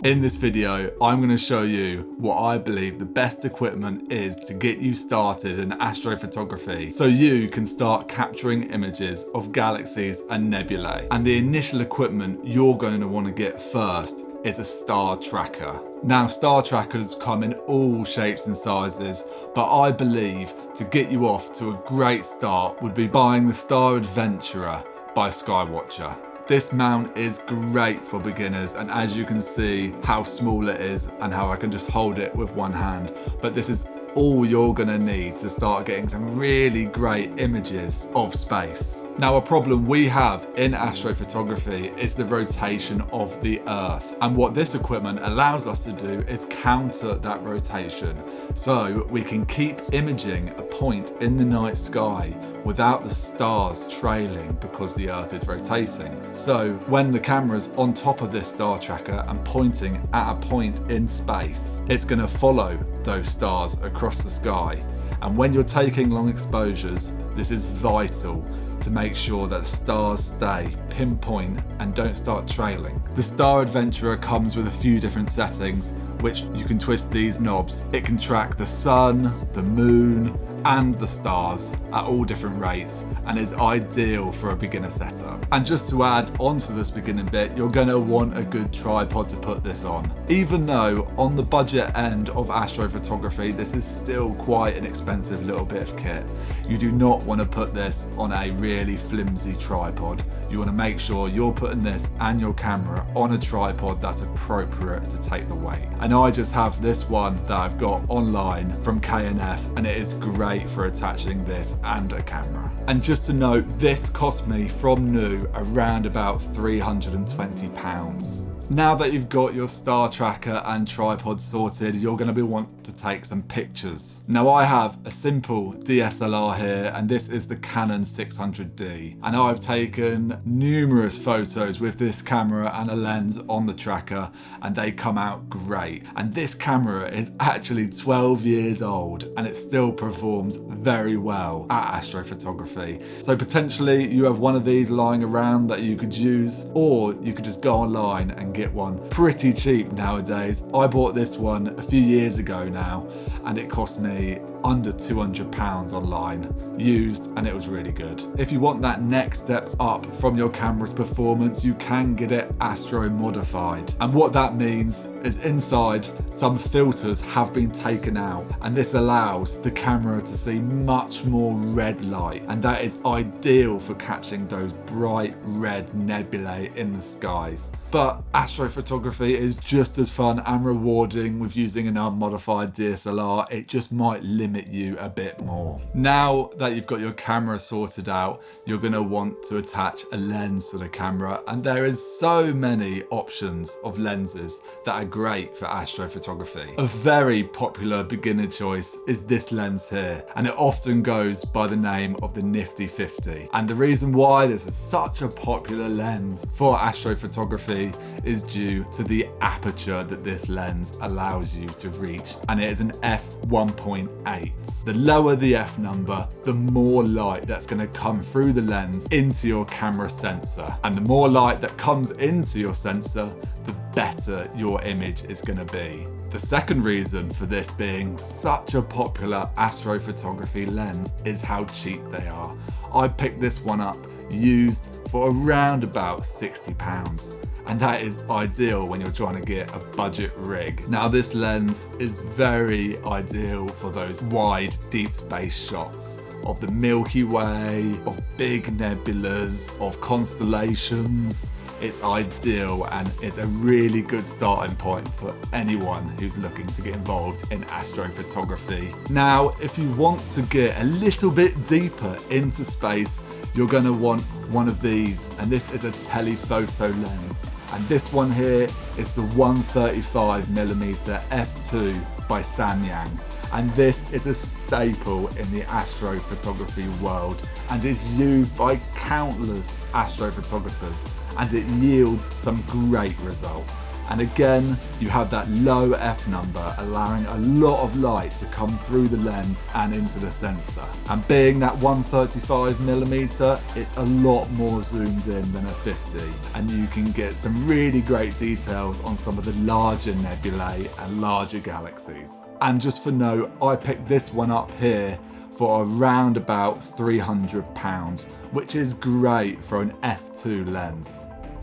In this video, I'm going to show you what I believe the best equipment is to get you started in astrophotography so you can start capturing images of galaxies and nebulae. And the initial equipment you're going to want to get first is a star tracker. Now, star trackers come in all shapes and sizes, but I believe to get you off to a great start would be buying the Star Adventurer by Skywatcher. This mount is great for beginners, and as you can see how small it is and how I can just hold it with one hand, but this is all you're gonna need to start getting some really great images of space. Now, a problem we have in astrophotography is the rotation of the Earth. And what this equipment allows us to do is counter that rotation. So we can keep imaging a point in the night sky without the stars trailing because the Earth is rotating. So when the camera's on top of this star tracker and pointing at a point in space, it's gonna follow those stars across the sky. And when you're taking long exposures, this is vital to make sure that stars stay pinpoint and don't start trailing. The Star Adventurer comes with a few different settings, which you can twist these knobs. It can track the sun, the moon, and the stars at all different rates, and is ideal for a beginner setup. And just to add onto this beginning bit, you're gonna want a good tripod to put this on. Even though on the budget end of astrophotography, this is still quite an expensive little bit of kit. You do not want to put this on a really flimsy tripod. You want to make sure you're putting this and your camera on a tripod that's appropriate to take the weight. And I just have this one that I've got online from K&F, and it is great for attaching this and a camera. And just to note, this cost me from new around about £320. Now that you've got your star tracker and tripod sorted, you're going to want to take some pictures. Now, I have a simple DSLR here, and this is the Canon 600D. And I've taken numerous photos with this camera and a lens on the tracker, and they come out great. And this camera is actually 12 years old, and it still performs very well at astrophotography. So potentially you have one of these lying around that you could use, or you could just go online and get one pretty cheap nowadays. I bought this one a few years ago now, and it cost me under £200 online used, and it was really good. If you want that next step up from your camera's performance, you can get it astro modified. And what that means is inside some filters have been taken out, and this allows the camera to see much more red light, and that is ideal for catching those bright red nebulae in the skies. But astrophotography is just as fun and rewarding with using an unmodified DSLR. It just might limit you a bit more. Now that you've got your camera sorted out, you're going to want to attach a lens to the camera, and there is so many options of lenses that are great for astrophotography. A very popular beginner choice is this lens here, and it often goes by the name of the Nifty 50. And the reason why this is such a popular lens for astrophotography is due to the aperture that this lens allows you to reach, and it is an f1.8. The lower the f number, the more light that's going to come through the lens into your camera sensor, and the more light that comes into your sensor, the better your image is going to be. The second reason for this being such a popular astrophotography lens is how cheap they are. I picked this one up used for around about £60. And that is ideal when you're trying to get a budget rig. Now, this lens is very ideal for those wide, deep space shots of the Milky Way, of big nebulas, of constellations. It's ideal, and it's a really good starting point for anyone who's looking to get involved in astrophotography. Now, if you want to get a little bit deeper into space, you're going to want one of these, and this is a telephoto lens. And this one here is the 135mm f2 by Samyang. And this is a staple in the astrophotography world, and is used by countless astrophotographers, and it yields some great results. And again, you have that low f number, allowing a lot of light to come through the lens and into the sensor. And being that 135mm, it's a lot more zoomed in than a 50. And you can get some really great details on some of the larger nebulae and larger galaxies. And just for note, I picked this one up here for around about £300, which is great for an f2 lens.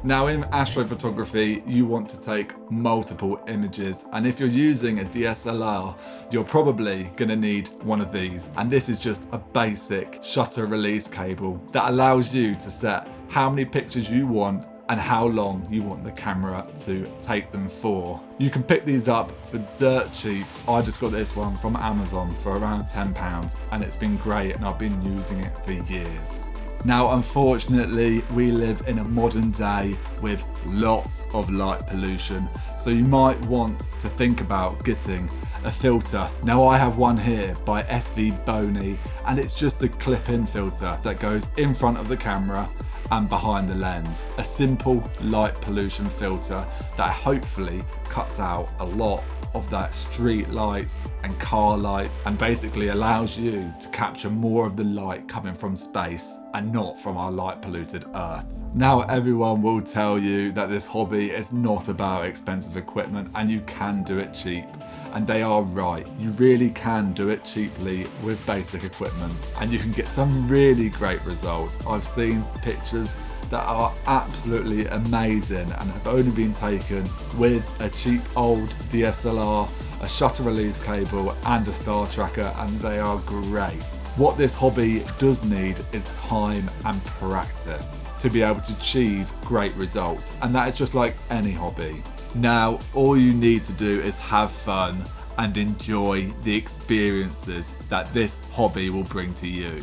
Now in astrophotography, you want to take multiple images, and if you're using a DSLR, you're probably going to need one of these. And this is just a basic shutter release cable that allows you to set how many pictures you want and how long you want the camera to take them for. You can pick these up for dirt cheap. I just got this one from Amazon for around £10, and it's been great, and I've been using it for years. Now, unfortunately, we live in a modern day with lots of light pollution, so you might want to think about getting a filter. Now, I have one here by SV Boney, and it's just a clip-in filter that goes in front of the camera and behind the lens. A simple light pollution filter that hopefully cuts out a lot of that street lights and car lights, and basically allows you to capture more of the light coming from space and not from our light polluted Earth. Now, everyone will tell you that this hobby is not about expensive equipment and you can do it cheap. And they are right. You really can do it cheaply with basic equipment, and you can get some really great results. I've seen pictures that are absolutely amazing and have only been taken with a cheap old DSLR, a shutter release cable and a star tracker, and they are great. What this hobby does need is time and practice to be able to achieve great results, and that is just like any hobby. Now, all you need to do is have fun and enjoy the experiences that this hobby will bring to you.